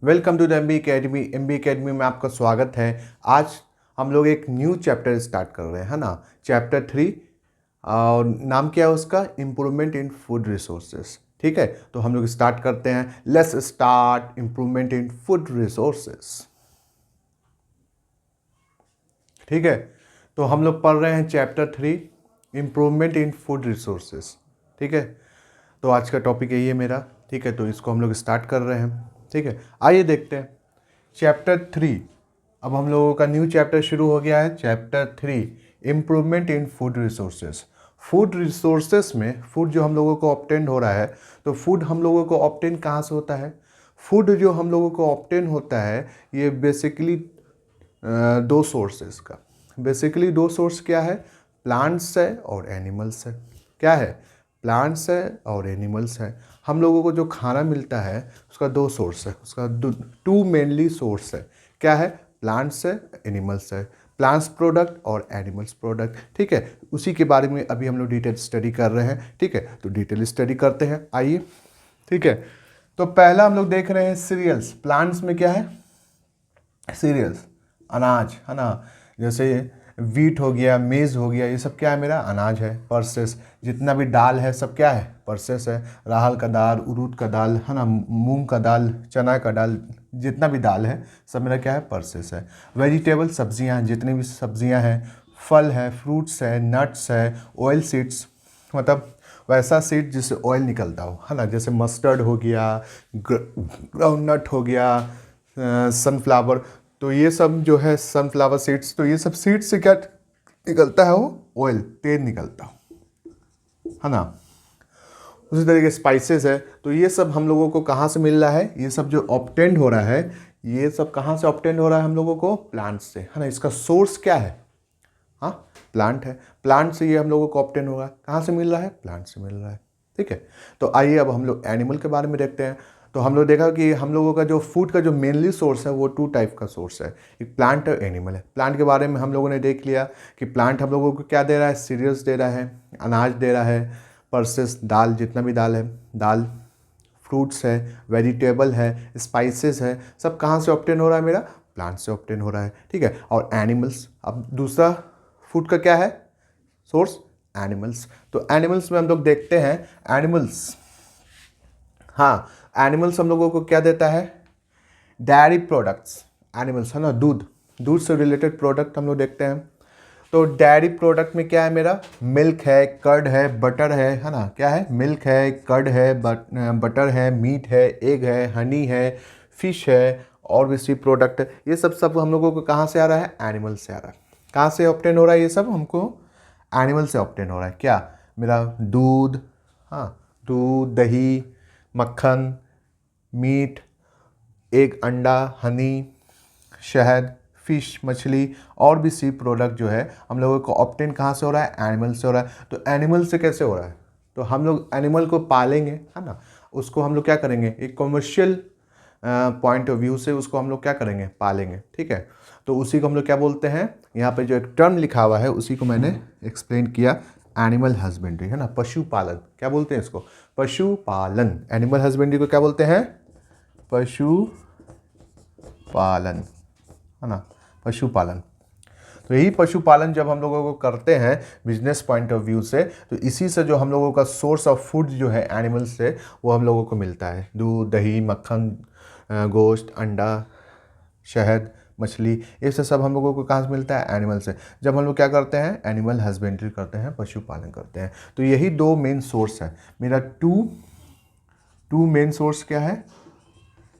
Welcome to the M B academy में आपका स्वागत है। आज हम लोग एक न्यू चैप्टर स्टार्ट कर रहे हैं, है ना। चैप्टर 3 और नाम क्या है उसका, इम्प्रूवमेंट इन फूड रिसोर्सेज। ठीक है, तो हम लोग स्टार्ट करते हैं। Let's start improvement in food resources. ठीक है, तो हम लोग पढ़ रहे हैं chapter 3 improvement in food resources. ठीक है, तो आज का टॉपिक यही है मेरा। ठीक है, तो इसको हम लोग स्टार्ट कर रहे हैं। ठीक है, आइए देखते हैं चैप्टर 3। अब हम लोगों का न्यू चैप्टर शुरू हो गया है। Chapter 3 improvement in food resources. Food resources में फूड जो हम लोगों को ऑब्टेन हो रहा है, तो फूड हम लोगों को ऑब्टेन कहाँ से होता है? फूड जो हम लोगों को ऑब्टेन होता है ये बेसिकली दो सोर्सेस का। बेसिकली दो सोर्स क्या है? प्लांट्स है और एनिमल्स है। क्या है? प्लांट्स है और एनिमल्स है। हम लोगों को जो खाना मिलता है उसका दो सोर्स है, उसका टू मेनली सोर्स है। क्या है? प्लांट्स है, एनिमल्स है। प्लांट्स प्रोडक्ट और एनिमल्स प्रोडक्ट। ठीक है, उसी के बारे में अभी हम लोग डिटेल स्टडी कर रहे हैं। ठीक है, तो डिटेल स्टडी करते हैं, आइए। ठीक है, तो पहला हम लोग देख रहे हैं सीरियल्स। प्लांट्स में क्या है? सीरियल्स, अनाज, है ना। जैसे वीट हो गया, मेज़ हो गया, ये सब क्या है? मेरा अनाज है, पल्सेस। जितना भी दाल है सब क्या है? पल्सेस है। राहल का दाल, उड़द का दाल, है ना, मूंग का दाल, चना का दाल, जितना भी दाल है सब मेरा क्या है? पल्सेस है। वेजिटेबल, सब्जियां, जितनी भी सब्जियां हैं, फल है, फ्रूट्स है, नट्स है, ऑयल सीड्स, मतलब वैसा सीड जिससे ऑयल निकलता हो, है ना। जैसे मस्टर्ड हो गया, ग्राउंडनट हो गया, सनफ्लावर। तो ये सब जो है सनफ्लावर सीड्स, तो ये सब सीड्स से क्या निकलता है? वो ऑयल, तेल निकलता है ना। उसी तरीके स्पाइसेस है, तो ये सब हम लोगों को कहाँ से मिल रहा है? ये सब जो ऑब्टेंड हो रहा है, ये सब कहाँ से ऑब्टेंड हो रहा है? हम लोगों को प्लांट से, है ना। इसका सोर्स क्या है? हाँ, प्लांट है। प्लांट से ये हम लोगों को ऑब्टेन होगा। कहाँ से मिल रहा है? प्लांट से मिल रहा है। ठीक है, तो आइए अब हम लोग एनिमल के बारे में देखते हैं। तो हम लोग देखा कि हम लोगों का जो फूड का जो मेनली सोर्स है वो टू टाइप का सोर्स है, एक प्लांट और एनिमल है। प्लांट के बारे में हम लोगों ने देख लिया कि प्लांट हम लोगों को क्या दे रहा है? सीरियल्स दे रहा है, अनाज दे रहा है, पल्सेस, दाल, जितना भी दाल है, दाल, फ्रूट्स है, वेजिटेबल है, स्पाइसेस है, सब कहाँ से ऑब्टेन हो रहा है? मेरा प्लांट से ऑब्टेन हो रहा है। ठीक है, और एनिमल्स, अब दूसरा फूड का क्या है सोर्स? एनिमल्स। तो एनिमल्स में हम लोग देखते हैं, एनिमल्स, हाँ, एनिमल्स हम लोगों को क्या देता है? Dairy products. एनिमल्स, है ना, दूध, दूध से रिलेटेड प्रोडक्ट हम लोग देखते हैं। तो डेयरी प्रोडक्ट में क्या है? मेरा मिल्क है, कर्ड है, बटर है ना। क्या है? मिल्क है, कर्ड है, बटर है, मीट है, एग है, हनी है, फिश है, और भी सी प्रोडक्ट है। ये सब हम लोगों को कहाँ से आ रहा है? एनिमल से आ रहा है। कहाँ से ऑब्टेन हो रहा है? ये सब हमको एनिमल से ऑब्टेन हो रहा है। क्या? मेरा दूध, हाँ, दूध, दही, मक्खन, मीट, एग, अंडा, हनी, शहद, फिश, मछली, और भी सी प्रोडक्ट जो है हम लोगों को ऑब्टेन कहाँ से हो रहा है? एनिमल से हो रहा है। तो एनिमल से कैसे हो रहा है? तो हम लोग एनिमल को पालेंगे, है ना। उसको हम लोग क्या करेंगे? एक कमर्शियल पॉइंट ऑफ व्यू से उसको हम लोग क्या करेंगे? पालेंगे। ठीक है, तो उसी को हम लोग क्या बोलते हैं? यहाँ पे जो एक टर्म लिखा हुआ है उसी को मैंने एक्सप्लेन किया, एनिमल हस्बेंड्री, है ना, पशुपालन। क्या बोलते हैं इसको? पशुपालन। एनिमल हस्बेंड्री को क्या बोलते हैं? पशुपालन, है ना, पशुपालन। तो यही पशुपालन जब हम लोगों को करते हैं बिजनेस पॉइंट ऑफ व्यू से, तो इसी से जो हम लोगों का सोर्स ऑफ फूड जो है एनिमल्स से, वो हम लोगों को मिलता है। दूध, दही, मक्खन, गोश्त, अंडा, शहद, मछली, ये सब हम लोगों को कहाँ से मिलता है? एनिमल से। जब हम लोग क्या करते हैं? एनिमल हस्बेंड्री करते हैं, पशुपालन करते हैं। तो यही दो मेन सोर्स है मेरा। टू मेन सोर्स क्या है?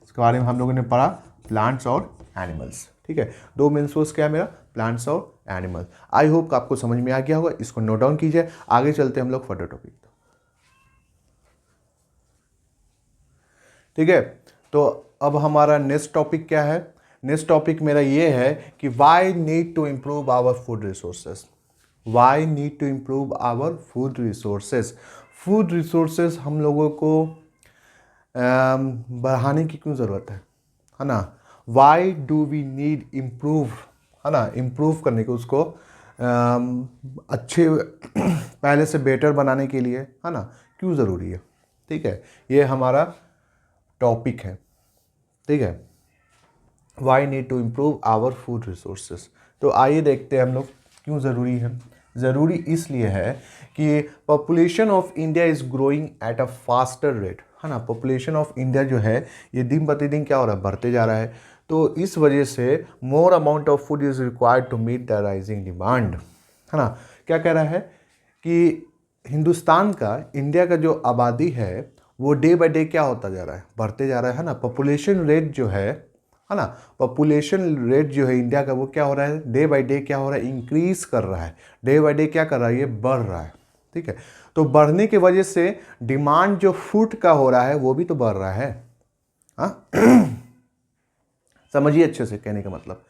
इसके बारे में हम लोगों ने पढ़ा, प्लांट्स और एनिमल्स। ठीक है, दो मेन सोर्स क्या है मेरा? प्लांट्स और एनिमल्स। आई होप आपको समझ में आ गया होगा। इसको नोट डाउन कीजिए, आगे चलते हैं हम लोग फर्दर टॉपिक। ठीक है, तो अब हमारा नेक्स्ट टॉपिक क्या है? नेक्स्ट टॉपिक मेरा ये है कि why need to improve our food resources. Why need to improve our food resources. Food resources हम लोगों को बढ़ाने की क्यों ज़रूरत है ना। Why do we need improve, है ना, इम्प्रूव करने को, उसको अच्छे पहले से बेटर बनाने के लिए, है ना, क्यों ज़रूरी है। ठीक है, ये हमारा टॉपिक है। ठीक है, why need to improve our food resources. तो आइए देखते हैं हम लोग क्यों ज़रूरी है। ज़रूरी इसलिए है कि population of India is growing at a faster rate, है ना। पॉपुलेशन ऑफ इंडिया जो है ये दिन प्रतिदिन क्या हो रहा है, बढ़ते जा रहा है। तो इस वजह से more amount of food is required to meet the rising demand, है ना। क्या कह रहा है कि हिंदुस्तान का, इंडिया का जो आबादी है वो डे बाय डे क्या होता जा रहा है, बढ़ते जा रहा है ना। पॉपुलेशन रेट जो है ना, पॉपुलेशन रेट जो है इंडिया का वो क्या हो रहा है, डे बाय डे क्या हो रहा है, इंक्रीज कर रहा है। डे बाय डे क्या कर रहा है, ये बढ़ रहा है। ठीक है, तो बढ़ने की वजह से डिमांड जो फूड का हो रहा है वो भी तो बढ़ रहा है। हाँ समझिए अच्छे से, कहने का मतलब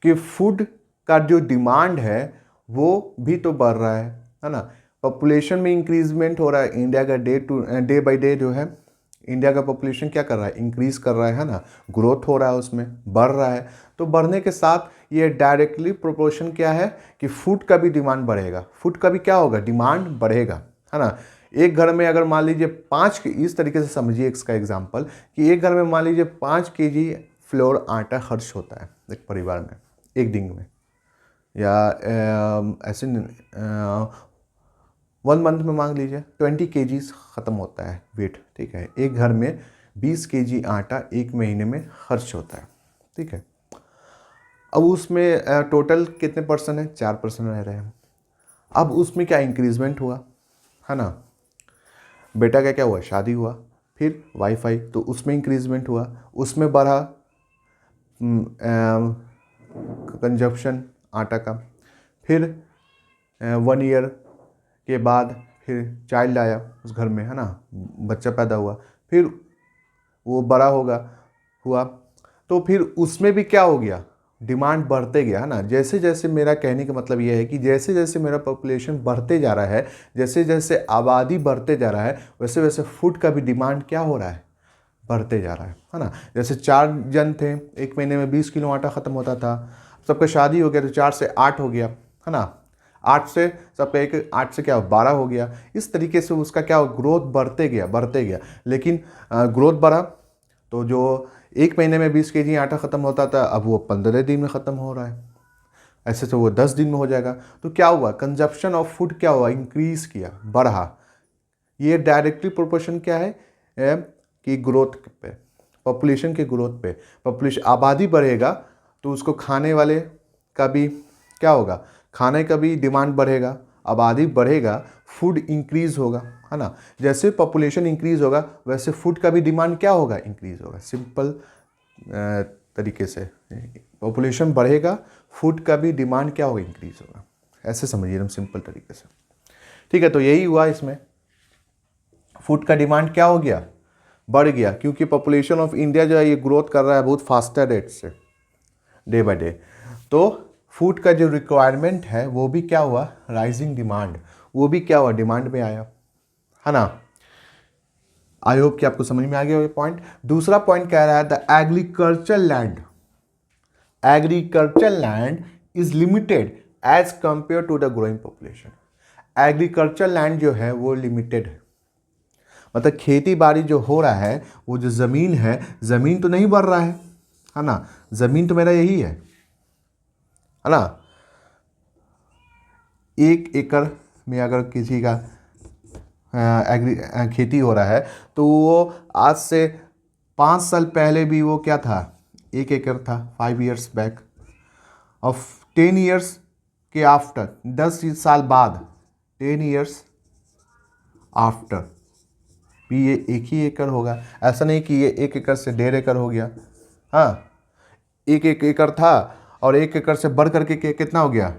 कि फूड का जो डिमांड है वो भी तो बढ़ रहा है ना। पॉपुलेशन में इंक्रीजमेंट हो रहा है इंडिया का, डे बाय डे जो है इंडिया का पॉपुलेशन क्या कर रहा है, इंक्रीज कर रहा है ना। ग्रोथ हो रहा है, उसमें बढ़ रहा है। तो बढ़ने के साथ ये डायरेक्टली प्रोपोर्शन क्या है कि फूड का भी डिमांड बढ़ेगा। फूड का भी क्या होगा, डिमांड बढ़ेगा, है ना। एक घर में अगर मान लीजिए इस तरीके से समझिए इसका एग्जांपल कि एक घर में मान लीजिए 5 kg फ्लोर आटा खर्च होता है एक परिवार में एक दिन में, या ऐसे 1 मंथ में मांग लीजिए 20 kg ख़त्म होता है वेट। ठीक है, एक घर में 20 kg आटा एक महीने में खर्च होता है। ठीक है, अब उसमें टोटल कितने पर्सन है, 4 पर्सन रह रहे हैं। अब उसमें क्या इंक्रीजमेंट हुआ, है ना। बेटा का क्या हुआ, शादी हुआ, फिर वाईफाई, तो उसमें इंक्रीजमेंट हुआ, उसमें बढ़ा कंजप्शन आटा का। फिर 1 ईयर के बाद फिर चाइल्ड आया उस घर में, है ना, बच्चा पैदा हुआ, फिर वो बड़ा हुआ, तो फिर उसमें भी क्या हो गया, डिमांड बढ़ते गया, है ना। जैसे जैसे, मेरा कहने का मतलब ये है कि जैसे जैसे मेरा पॉपुलेशन बढ़ते जा रहा है, जैसे जैसे आबादी बढ़ते जा रहा है, वैसे वैसे फूड का भी डिमांड क्या हो रहा है, बढ़ते जा रहा है ना। जैसे 4 जन थे, एक महीने में 20 किलो आटा ख़त्म होता था, सबका शादी हो गया तो 4 से 8 हो गया, है ना। 8 से सबका 8 से क्या 12 हो गया। इस तरीके से उसका क्या ग्रोथ बढ़ते गया। लेकिन ग्रोथ बढ़ा तो जो एक महीने में 20 kg आटा ख़त्म होता था, अब वो 15 दिन में ख़त्म हो रहा है। ऐसे तो वो 10 दिन में हो जाएगा। तो क्या हुआ, कंजप्शन ऑफ फूड क्या हुआ, इंक्रीज़ किया, बढ़ा। ये डायरेक्टली प्रोपोर्शन क्या है कि ग्रोथ पे, पॉपुलेशन के ग्रोथ पे। पॉपुलेशन, आबादी बढ़ेगा तो उसको खाने वाले का भी क्या होगा, खाने का भी डिमांड बढ़ेगा। आबादी बढ़ेगा, फूड इंक्रीज होगा, है ना। जैसे पॉपुलेशन इंक्रीज होगा वैसे फूड का भी डिमांड क्या होगा, इंक्रीज होगा। सिंपल तरीके से पॉपुलेशन बढ़ेगा, फूड का भी डिमांड क्या होगा, इंक्रीज होगा। ऐसे समझिए एकदम सिंपल तरीके से। ठीक है, तो यही हुआ इसमें, फूड का डिमांड क्या हो गया, बढ़ गया, क्योंकि पॉपुलेशन ऑफ इंडिया जो है ये ग्रोथ कर रहा है बहुत फास्टर रेट से डे बाय डे। तो फूड का जो रिक्वायरमेंट है वो भी क्या हुआ, राइजिंग डिमांड, वो भी क्या हुआ, डिमांड में आया, है ना। आई होप कि आपको समझ में आ गया ये पॉइंट। दूसरा पॉइंट कह रहा है the agriculture land is limited as compare to the growing population. Agriculture land जो है वो लिमिटेड है, मतलब खेती बाड़ी जो हो रहा है, वो जो ज़मीन है, ज़मीन तो नहीं बढ़ रहा है ना। ज़मीन तो मेरा यही है ना। 1 एकड़ में अगर किसी का खेती हो रहा है तो वो आज से 5 साल पहले भी वो क्या था, 1 एकड़ था, 5 years बैक। और 10 years के आफ्टर, 10 साल बाद, 10 years आफ्टर भी ये 1 ही एकड़ होगा। ऐसा नहीं कि ये 1 एकड़ से 1.5 एकड़ हो गया। हाँ, 1 एकड़ था और 1 एकड़ से बढ़ करके कितना हो गया,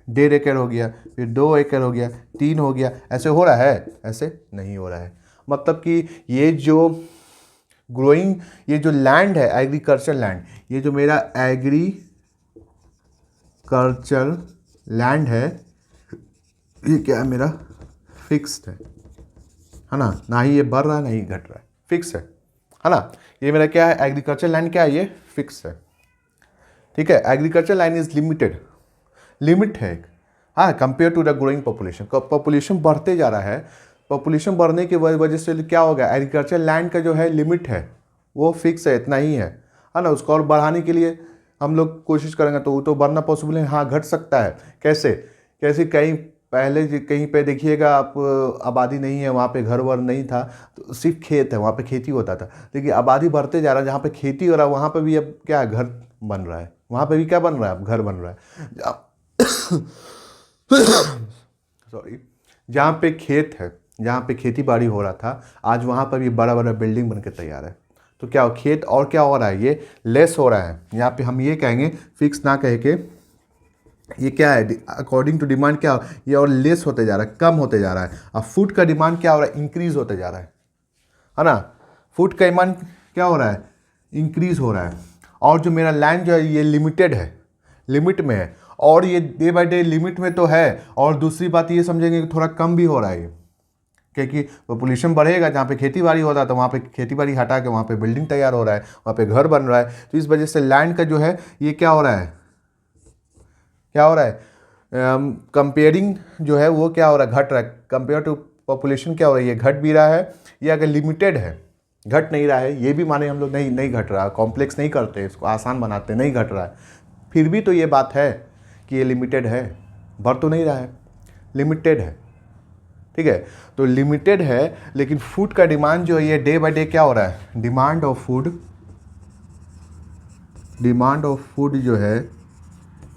1.5 एकड़ हो गया, फिर 2 एकड़ हो गया, 3 हो गया। ऐसे हो रहा है, ऐसे नहीं हो रहा है। मतलब कि ये जो ग्रोइंग, ये जो लैंड है एग्रीकल्चर लैंड, ये जो मेरा एग्रीकल्चर लैंड है ये क्या है, मेरा फिक्स्ड है ना। ना ही ये बढ़ रहा है ना ही घट रहा है, फिक्स है ना। ये मेरा क्या है, एग्रीकल्चर लैंड क्या है, ये फिक्स है। ठीक है, agriculture land is limited, limit है एक, हाँ, compare to the growing population. Population बढ़ते जा रहा है, पॉपुलेशन बढ़ने की वजह से क्या होगा, एग्रीकल्चर लैंड का जो है लिमिट है वो फिक्स है, इतना ही है। है ना, उसको और बढ़ाने के लिए हम लोग कोशिश करेंगे तो वो तो बढ़ना पॉसिबल है, हाँ घट सकता है। कैसे कैसे कहीं पहले कहीं पे देखिएगा आप, आबादी नहीं है वहाँ पे, घर वर नहीं था, तो सिर्फ खेत है, वहाँ पे खेती होता था। लेकिन आबादी बढ़ते जा रहा है, जहाँ पे खेती हो रहा है वहाँ पे भी अब क्या है, घर बन रहा है, वहाँ पे भी क्या बन रहा है, अब घर बन रहा है। सॉरी, जहाँ पे खेत है, जहाँ पे खेती बाड़ी हो रहा था, आज वहाँ पर भी बड़ा बड़ा बिल्डिंग बन के तैयार है। तो क्या खेत और क्या हो रहा है, ये लेस हो रहा है। यहाँ पे हम ये कहेंगे, फिक्स ना कह के, ये क्या है, अकॉर्डिंग टू डिमांड क्या, ये और लेस होते जा रहा है, कम होते जा रहा है। अब फूड का डिमांड क्या हो रहा है, इंक्रीज होते जा रहा है ना। फूड का डिमांड क्या हो रहा है, इंक्रीज हो रहा है। और जो मेरा लैंड जो है ये लिमिटेड है, लिमिट में है, और ये डे बाय डे लिमिट में तो है। और दूसरी बात ये समझेंगे कि थोड़ा कम भी हो रहा है ये, क्योंकि पॉपुलेशन बढ़ेगा, जहाँ पे खेती बाड़ी होता है तो वहाँ पे खेती बाड़ी हटा के वहाँ पे बिल्डिंग तैयार हो रहा है, वहाँ पे घर बन रहा है। तो इस वजह से लैंड का जो है ये क्या हो रहा है, क्या हो रहा है, कंपेयरिंग जो है वो क्या हो रहा है, घट रहा है। कंपेयर टू पॉपुलेशन क्या हो रहा है, ये घट भी रहा है। ये अगर लिमिटेड है, घट नहीं रहा है, ये भी माने हम लोग नहीं नहीं घट रहा, कॉम्प्लेक्स नहीं करते, इसको आसान बनाते, नहीं घट रहा है, फिर भी तो ये बात है कि ये लिमिटेड है, बढ़ तो नहीं रहा है, लिमिटेड है। ठीक है, तो लिमिटेड है, लेकिन फूड का डिमांड जो है ये डे बाय डे क्या हो रहा है, demand of food, demand of food जो है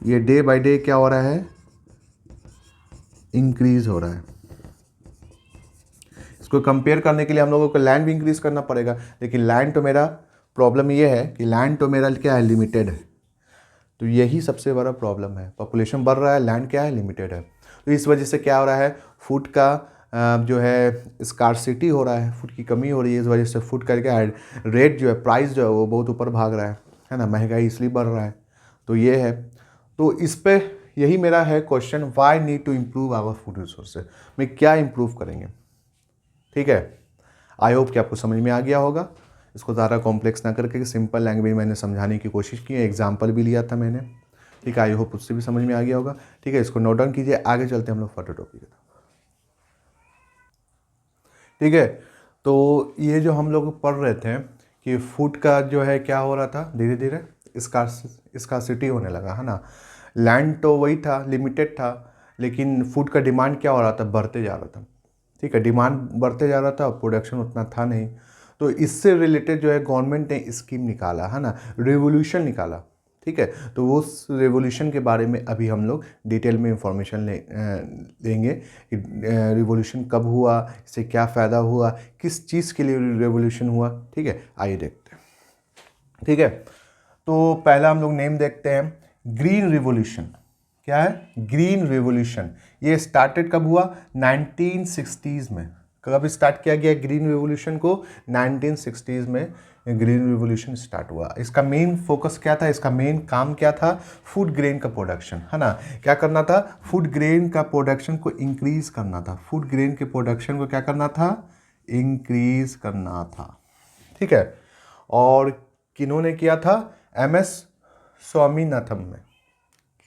ये डे बाय डे क्या हो रहा है, इंक्रीज हो रहा है। इसको कंपेयर करने के लिए हम लोगों को लैंड भी इंक्रीज करना पड़ेगा, लेकिन लैंड तो मेरा, प्रॉब्लम ये है कि लैंड तो मेरा क्या है, लिमिटेड है। तो यही सबसे बड़ा प्रॉब्लम है, पॉपुलेशन बढ़ रहा है, लैंड क्या है, लिमिटेड है। तो इस वजह से क्या हो रहा है, फूड का जो है स्कार्सिटी हो रहा है, फूड की कमी हो रही है। इस वजह से फूड का क्या है, रेट जो है, प्राइस जो है वो बहुत ऊपर भाग रहा है ना, महंगाई इसलिए बढ़ रहा है। तो ये है, तो इस पे यही मेरा है question, why need to improve our food resources, में क्या इम्प्रूव करेंगे। ठीक है, आई होप कि आपको समझ में आ गया होगा। इसको ज़्यादा कॉम्प्लेक्स ना करके सिंपल लैंग्वेज मैंने समझाने की कोशिश की है, एग्जाम्पल भी लिया था मैंने। ठीक है, आई होप उससे भी समझ में आ गया होगा। ठीक है, इसको नोट डाउन कीजिए, आगे चलते हैं हम लोग फर्दर टॉपिक की तरफ। ठीक है, तो ये जो हम लोग पढ़ रहे थे कि फूड का जो है क्या हो रहा था, धीरे धीरे स्कार्सिटी होने लगा, है ना। लैंड तो वही था, लिमिटेड था, लेकिन फूड का डिमांड क्या हो रहा था, बढ़ते जा रहा था। ठीक है, डिमांड बढ़ते जा रहा था, प्रोडक्शन उतना था नहीं। तो इससे रिलेटेड जो है गवर्नमेंट ने स्कीम निकाला, है ना, रेवोल्यूशन निकाला। ठीक है, तो वो उस रेवोल्यूशन के बारे में अभी हम लोग डिटेल में इंफॉर्मेशन लेंगे कि रेवोल्यूशन कब हुआ, इससे क्या फ़ायदा हुआ, किस चीज़ के लिए रेवोल्यूशन हुआ। ठीक है, आइए देखते हैं। ठीक है, तो पहला हम लोग नेम देखते हैं, ग्रीन रिवोल्यूशन। क्या है, ग्रीन रिवोल्यूशन। ये स्टार्टेड कब हुआ, 1960s में। कब स्टार्ट किया गया ग्रीन रिवोल्यूशन को, 1960s में ग्रीन रिवोल्यूशन स्टार्ट हुआ। इसका मेन फोकस क्या था, इसका मेन काम क्या था, फूड ग्रेन का प्रोडक्शन, है ना। क्या करना था, फूड ग्रेन का प्रोडक्शन को इंक्रीज करना था, फूड ग्रेन के प्रोडक्शन को क्या करना था, इंक्रीज करना था। ठीक है, और किन्होंने किया था, एम.एस. स्वामीनाथन में।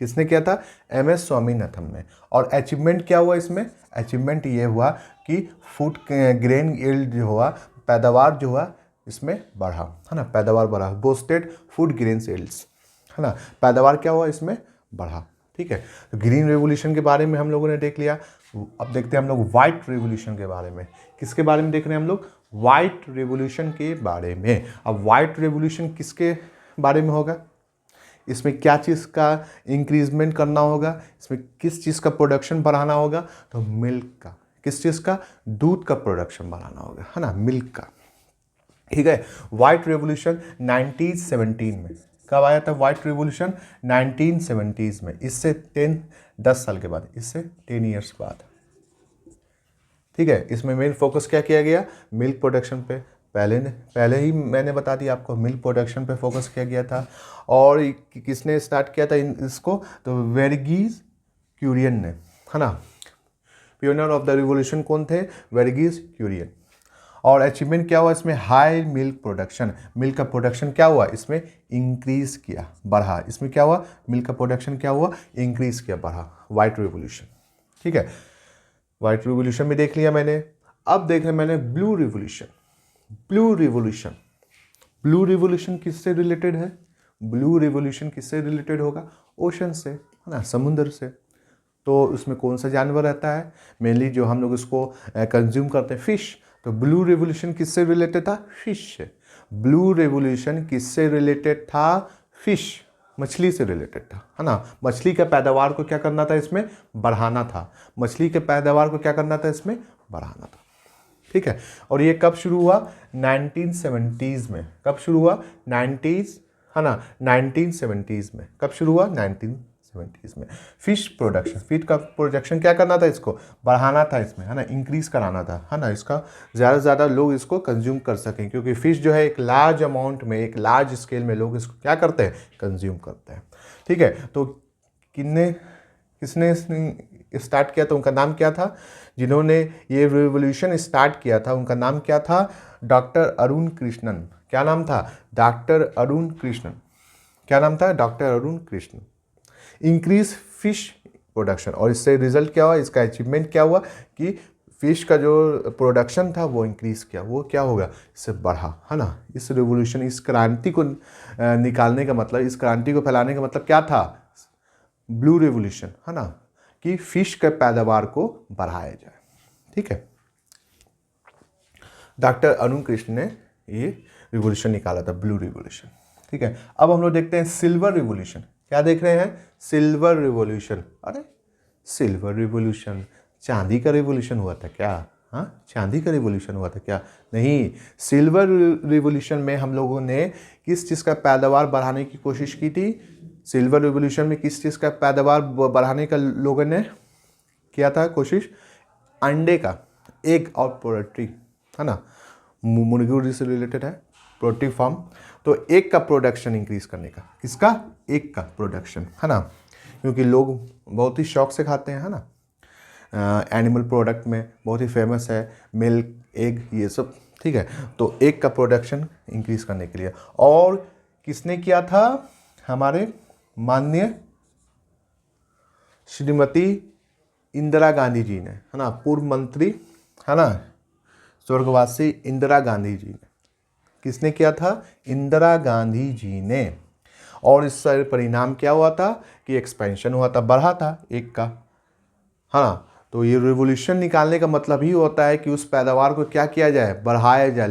किसने किया था, एम.एस. स्वामीनाथन में। और अचीवमेंट क्या हुआ इसमें, अचीवमेंट ये हुआ कि फूड ग्रेन यील्ड जो हुआ, पैदावार जो हुआ इसमें बढ़ा, है ना, पैदावार बढ़ा, बोस्टेड फूड ग्रेन यील्ड्स, है ना, पैदावार क्या हुआ इसमें बढ़ा। ठीक है, तो ग्रीन रेवोल्यूशन के बारे में हम लोगों ने देख लिया। अब देखते हैं हम लोग वाइट रेवोल्यूशन के बारे में। किसके बारे में देख रहे हैं हम लोग, वाइट रेवोल्यूशन के बारे में। अब वाइट रेवोल्यूशन किसके बारे में होगा, इसमें क्या चीज़ का इंक्रीजमेंट करना होगा, इसमें किस चीज़ का प्रोडक्शन बढ़ाना होगा, तो मिल्क का, किस चीज़ का, दूध का प्रोडक्शन बढ़ाना होगा, है ना, मिल्क का। ठीक है, व्हाइट रेवोल्यूशन 1917 में। कब आया था व्हाइट रेवोल्यूशन, 1970s में। इससे 10 साल के बाद, इससे 10 ईयर्स बाद। ठीक है, इसमें मेन फोकस क्या किया गया, मिल्क प्रोडक्शन पे। पहले ही मैंने बता दिया आपको, मिल्क प्रोडक्शन पे फोकस किया गया था। और किसने स्टार्ट किया था इसको, तो वर्गीज क्यूरियन ने, है ना। पियोनियर ऑफ द रिवोल्यूशन कौन थे, वर्गीज क्यूरियन। और अचीवमेंट क्या हुआ इसमें, हाई मिल्क प्रोडक्शन। मिल्क का प्रोडक्शन क्या हुआ इसमें, इंक्रीज किया, बढ़ा। इसमें क्या हुआ, मिल्क का प्रोडक्शन क्या हुआ, इंक्रीज किया, बढ़ा, वाइट रिवोल्यूशन। ठीक है, वाइट रिवोल्यूशन भी देख लिया मैंने। अब देख रहे मैंने blue revolution. Blue revolution, blue revolution किससे रिलेटेड है? ब्लू रिवोल्यूशन किससे रिलेटेड होगा? ओशन से, है ना, समुद्र से। तो उसमें कौन सा जानवर रहता है? मेनली जो हम लोग इसको कंज्यूम करते हैं, फिश। तो ब्लू रिवोल्यूशन किससे रिलेटेड था? फिश से। ब्लू रिवोल्यूशन किससे रिलेटेड था? फिश, मछली से रिलेटेड था, है ना। मछली के पैदावार को क्या करना था? इसमें बढ़ाना था। मछली के पैदावार को क्या करना था? इसमें बढ़ाना था। ठीक है। और ये कब शुरू हुआ? 1970s में। कब शुरू हुआ? 90s, है ना, 1970s में। कब शुरू हुआ? 1970s में। फिश प्रोडक्शन, फिश का प्रोडक्शन क्या करना था? इसको बढ़ाना था, इसमें, है ना, इंक्रीज कराना था, है ना, इसका ज़्यादा से ज़्यादा लोग इसको कंज्यूम कर सकें, क्योंकि फिश जो है एक लार्ज अमाउंट में, एक लार्ज स्केल में लोग इसको क्या करते हैं? कंज्यूम करते हैं। ठीक है। तो किसने स्टार्ट किया था? उनका नाम क्या था? जिन्होंने ये रिवोल्यूशन स्टार्ट किया था उनका नाम क्या था? डॉक्टर अरुण कृष्णन। क्या नाम था? डॉक्टर अरुण कृष्णन। क्या नाम था? Doctor Arun Krishnan. Increase fish production, और इससे रिजल्ट क्या हुआ? इसका अचीवमेंट क्या हुआ कि फिश का जो प्रोडक्शन था वो इंक्रीज किया। वो क्या होगा? इससे बढ़ा, है ना। इस रिवोल्यूशन, इस क्रांति को निकालने का मतलब, इस क्रांति को फैलाने का मतलब क्या था? ब्लू रिवोल्यूशन, है ना, कि फिश के पैदावार को बढ़ाया जाए। ठीक है। डॉक्टर अरुण कृष्ण ने ये रिवोल्यूशन निकाला था, ब्लू रिवोल्यूशन। ठीक है। अब हम लोग देखते हैं सिल्वर रिवोल्यूशन। क्या देख रहे हैं? Silver revolution. अरे सिल्वर रिवोल्यूशन, चांदी का रिवोल्यूशन हुआ था क्या? हाँ, चांदी का रिवोल्यूशन हुआ था क्या? नहीं। सिल्वर रिवोल्यूशन में हम लोगों ने किस चीज़ का पैदावार बढ़ाने की कोशिश की थी? सिल्वर रिवोल्यूशन में किस चीज़ का पैदावार बढ़ाने का लोगों ने किया था कोशिश? अंडे का, एग और पोल्ट्री, है ना, मुर्गी से रिलेटेड है, पोल्ट्री फार्म। तो एग का प्रोडक्शन इंक्रीज करने का। किसका? एग का प्रोडक्शन, है ना, क्योंकि लोग बहुत ही शौक से खाते हैं, है ना। एनिमल प्रोडक्ट में बहुत ही फेमस है मिल्क, एग, ये सब। ठीक है। तो एग का प्रोडक्शन इंक्रीज करने के लिए। और किसने किया था? हमारे माननीय श्रीमती इंदिरा गांधी जी ने, है ना, पूर्व मंत्री, है ना, स्वर्गवासी इंदिरा गांधी जी ने। किसने किया था? इंदिरा गांधी जी ने। और इससे परिणाम क्या हुआ था? कि एक्सपेंशन हुआ था, बढ़ा था एक का, हाँ। तो ये रिवोल्यूशन निकालने का मतलब ही होता है कि उस पैदावार को क्या किया जाए? बढ़ाया जाए,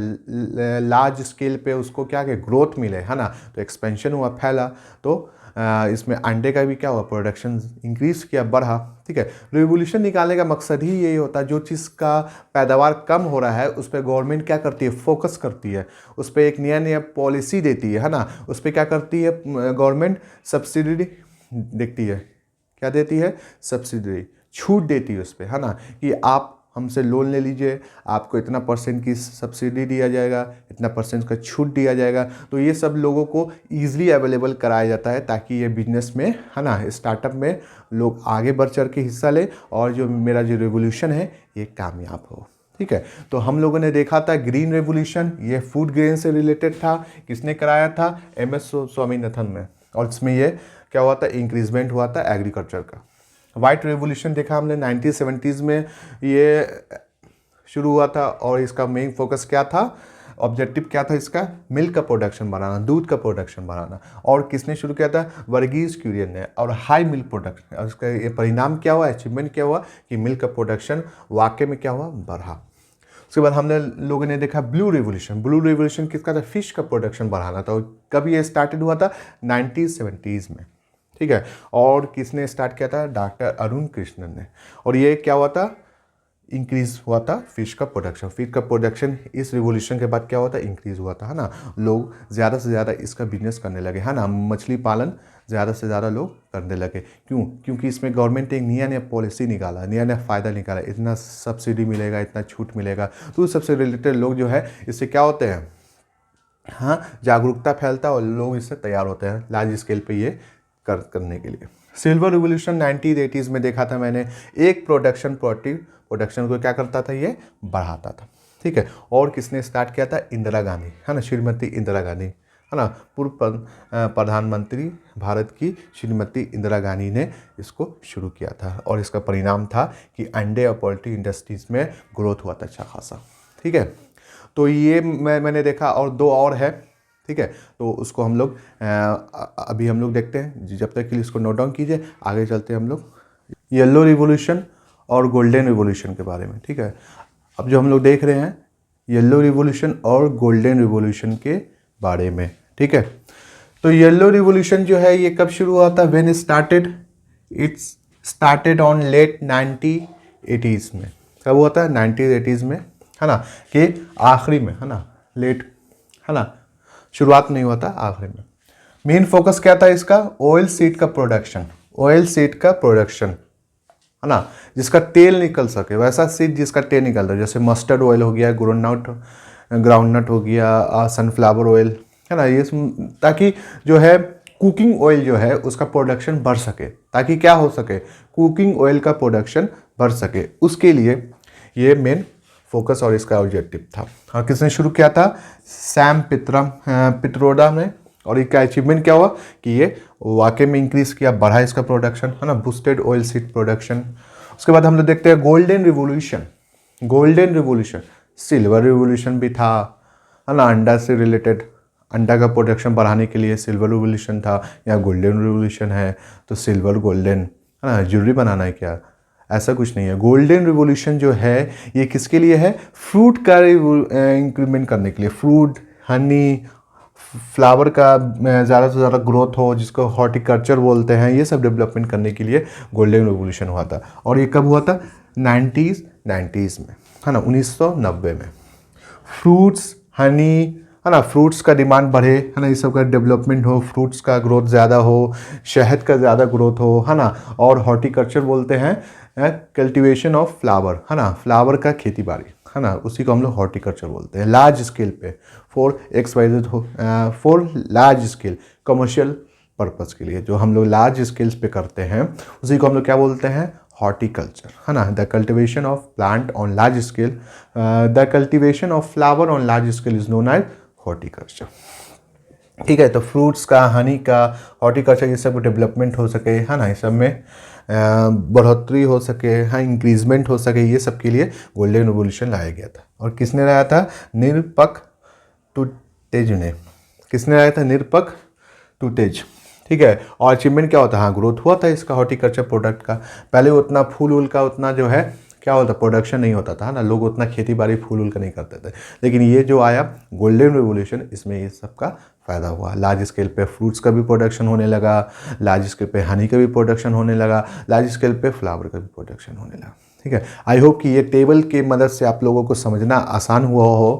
लार्ज स्केल पे उसको क्या कि ग्रोथ मिले, है ना। तो एक्सपेंशन हुआ, फैला। तो इसमें अंडे का भी क्या हुआ? प्रोडक्शन इंक्रीज किया, बढ़ा। ठीक है। रिवोल्यूशन निकालने का मकसद ही यही होता है, जो चीज़ का पैदावार कम हो रहा है उस पर गवर्नमेंट क्या करती है? फोकस करती है, उस पर एक नया नया पॉलिसी देती है ना। उस पर क्या करती है गवर्नमेंट? सब्सिडी देती है। क्या देती है? सब्सिडी, छूट देती है उस पर, है ना, कि आप हमसे लोन ले लीजिए, आपको इतना % की सब्सिडी दिया जाएगा, इतना % का छूट दिया जाएगा। तो ये सब लोगों को ईजिली अवेलेबल कराया जाता है, ताकि ये बिजनेस में, है ना, स्टार्टअप में लोग आगे बढ़ चढ़ के हिस्सा ले, और जो मेरा जो रिवोल्यूशन है ये कामयाब हो। ठीक है। तो हम लोगों ने देखा था ग्रीन रेवोल्यूशन, ये फूड ग्रेन से रिलेटेड था। किसने कराया था? MS स्वामीनाथन में। और इसमें ये क्या हुआ था? इंक्रीजमेंट हुआ था एग्रीकल्चर का। वाइट रेवोल्यूशन देखा हमने 1970s में, ये शुरू हुआ था, और इसका मेन फोकस क्या था? ऑब्जेक्टिव क्या था इसका? मिल्क का प्रोडक्शन बढ़ाना, दूध का प्रोडक्शन बढ़ाना। और किसने शुरू किया था? वर्गीज क्यूरियन ने। और हाई मिल्क प्रोडक्शन, और इसका ये परिणाम क्या हुआ? अचीवमेंट क्या हुआ? कि मिल्क का प्रोडक्शन वाकई में क्या हुआ? बढ़ा। उसके बाद हमने लोगों ने देखा ब्लू रिवोल्यूशन। ब्लू रिवोल्यूशन किसका था? फिश का प्रोडक्शन बढ़ाना था। कब ये स्टार्टेड हुआ था? 1970s में। ठीक है। और किसने स्टार्ट किया था? डॉक्टर अरुण कृष्णन ने। और ये क्या हुआ था? इंक्रीज हुआ था फिश का प्रोडक्शन। फिश का प्रोडक्शन इस रिवोल्यूशन के बाद क्या हुआ था? इंक्रीज हुआ था, है ना। लोग ज़्यादा से ज़्यादा इसका बिजनेस करने लगे, है ना। मछली पालन ज़्यादा से ज़्यादा लोग करने लगे। क्यों? क्योंकि इसमें गवर्नमेंट ने एक नया नया पॉलिसी निकाला, नया नया फ़ायदा निकाला, इतना सब्सिडी मिलेगा, इतना छूट मिलेगा। तो उस सबसे रिलेटेड लोग जो है इससे क्या होते हैं? हाँ, जागरूकता फैलता है, और लोग इससे तैयार होते हैं लार्ज स्केल पे ये करने के लिए। सिल्वर रिवोल्यूशन 1980s में देखा था मैंने। एक प्रोडक्शन को क्या करता था? ये बढ़ाता था। ठीक है। और किसने स्टार्ट किया था? इंदिरा गांधी, है ना, श्रीमती इंदिरा गांधी, है ना, पूर्व प्रधानमंत्री भारत की श्रीमती इंदिरा गांधी ने इसको शुरू किया था। और इसका परिणाम था कि अंडे और पोल्ट्री इंडस्ट्रीज में ग्रोथ हुआ था अच्छा खासा। ठीक है। तो ये मैंने देखा। और दो और है, ठीक है, तो उसको हम लोग अभी हम लोग देखते हैं, जब तक के लिए इसको नोट डाउन कीजिए, आगे चलते हैं हम लोग येलो रिवॉल्यूशन और गोल्डन रिवॉल्यूशन के बारे में। ठीक है, अब जो हम लोग देख रहे हैं येलो रिवॉल्यूशन और गोल्डन रिवॉल्यूशन के बारे में। ठीक है, तो येलो रिवॉल्यूशन जो है ये कब शुरू हुआ था? When started? It's started on late 1980s में। कब हुआ था? 1980s में, है ना, कि आखिरी में, है ना, लेट, है ना, शुरुआत नहीं हुआ था, आखिरी में। मेन फोकस क्या था इसका? ऑयल सीड का प्रोडक्शन, ऑयल सीड का प्रोडक्शन, है ना, जिसका तेल निकल सके, वैसा सीड जिसका तेल निकल रहा है, जैसे मस्टर्ड ऑयल हो गया, ग्राउंडनट हो गया, सनफ्लावर ऑयल, है ना, ये ताकि जो है कुकिंग ऑयल जो है उसका प्रोडक्शन बढ़ सके, ताकि क्या हो सके, कुकिंग ऑयल का प्रोडक्शन बढ़ सके, उसके लिए ये मेन फोकस और इसका ऑब्जेक्टिव था। और किसने शुरू किया था? सैम पित्रोडा ने। और इसका अचीवमेंट क्या हुआ कि ये वाकई में इंक्रीज किया, बढ़ा इसका प्रोडक्शन, है ना, बूस्टेड ऑयल सीड प्रोडक्शन। उसके बाद हम लोग देखते हैं golden revolution. Golden revolution, silver revolution भी था, है ना, अंडा से रिलेटेड, अंडा का प्रोडक्शन बढ़ाने के लिए सिल्वर रिवॉल्यूशन था, या गोल्डन रिवॉल्यूशन है तो सिल्वर गोल्डन, है ना, ज्वेलरी बनाना है क्या? ऐसा कुछ नहीं है। गोल्डन रिवॉल्यूशन जो है ये किसके लिए है? फ्रूट का इंक्रीमेंट करने के लिए, फ्रूट, हनी, फ्लावर का ज़्यादा से ज़्यादा ग्रोथ हो, जिसको हॉर्टिकल्चर बोलते हैं, ये सब डेवलपमेंट करने के लिए गोल्डन रिवॉल्यूशन हुआ था। और ये कब हुआ था? 90s में, है ना, 1990 में। फ्रूट्स, हनी, है ना, फ्रूट्स का डिमांड बढ़े, है ना, इस सब का डेवलपमेंट हो, फ्रूट्स का ग्रोथ ज़्यादा हो, शहद का ज़्यादा ग्रोथ हो, है ना, और हॉर्टिकल्चर बोलते हैं कल्टीवेशन ऑफ फ्लावर, है ना, फ्लावर का खेती बाड़ी, है ना, उसी को हम लोग हॉर्टिकल्चर बोलते हैं। लार्ज स्केल पे for large scale commercial purpose के लिए, जो हम लोग लार्ज स्केल्स पे करते हैं उसी को हम लोग क्या बोलते हैं? हॉर्टिकल्चर, है ना। The cultivation of plant on large scale, the cultivation of flower on large scale is known as horticulture. ठीक है, तो फ्रूट्स का, हनी का, हॉर्टिकल्चर, ये सब डेवलपमेंट हो सके, है ना, इस सब में बढ़ोतरी हो सके, हाँ, इंक्रीजमेंट हो सके, ये सब के लिए गोल्डन रिवॉल्यूशन लाया गया था। और किसने लाया था? निरपक टूटेज ने। किसने लाया था? निरपक टूटेज। ठीक है, और अचीवमेंट क्या होता है? हाँ, ग्रोथ हुआ था इसका हॉर्टिकल्चर प्रोडक्ट का। पहले उतना फूल वूल का उतना जो है क्या होता, प्रोडक्शन नहीं होता था, ना, लोग उतना खेती बाड़ी फूल वूल का नहीं करते थे। लेकिन ये जो आया गोल्डन रिवॉल्यूशन, इसमें ये सब का फ़ायदा हुआ। लार्ज स्केल पे फ्रूट्स का भी प्रोडक्शन होने लगा, लार्ज स्केल पे हनी का भी प्रोडक्शन होने लगा, लार्ज स्केल पे फ्लावर का भी प्रोडक्शन होने लगा। ठीक है, आई होप कि ये टेबल की मदद से आप लोगों को समझना आसान हुआ हो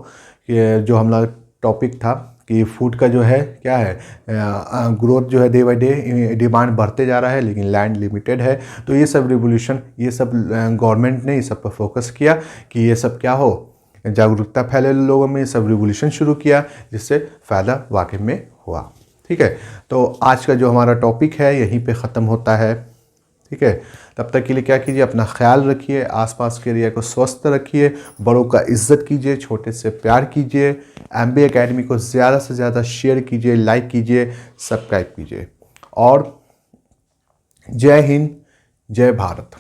कि जो हमारा टॉपिक था कि फूड का जो है क्या है, ग्रोथ जो है डे बाई डे डिमांड बढ़ते जा रहा है, लेकिन लैंड लिमिटेड है। तो ये सब रिवोल्यूशन, ये सब गवर्नमेंट ने इस सब पर फोकस किया कि ये सब क्या हो, जागरूकता फैले लोगों में, ये सब रिवोल्यूशन शुरू किया, जिससे फ़ायदा वाकई में हुआ। ठीक है, तो आज का जो हमारा टॉपिक है यहीं पे ख़त्म होता है। ठीक है, तब तक के लिए क्या कीजिए, अपना ख्याल रखिए, आसपास के एरिया को स्वस्थ रखिए, बड़ों का इज्जत कीजिए, छोटे से प्यार कीजिए। MBA एकेडमी को ज़्यादा से ज़्यादा शेयर कीजिए, लाइक कीजिए, सब्सक्राइब कीजिए। और जय हिंद, जय भारत।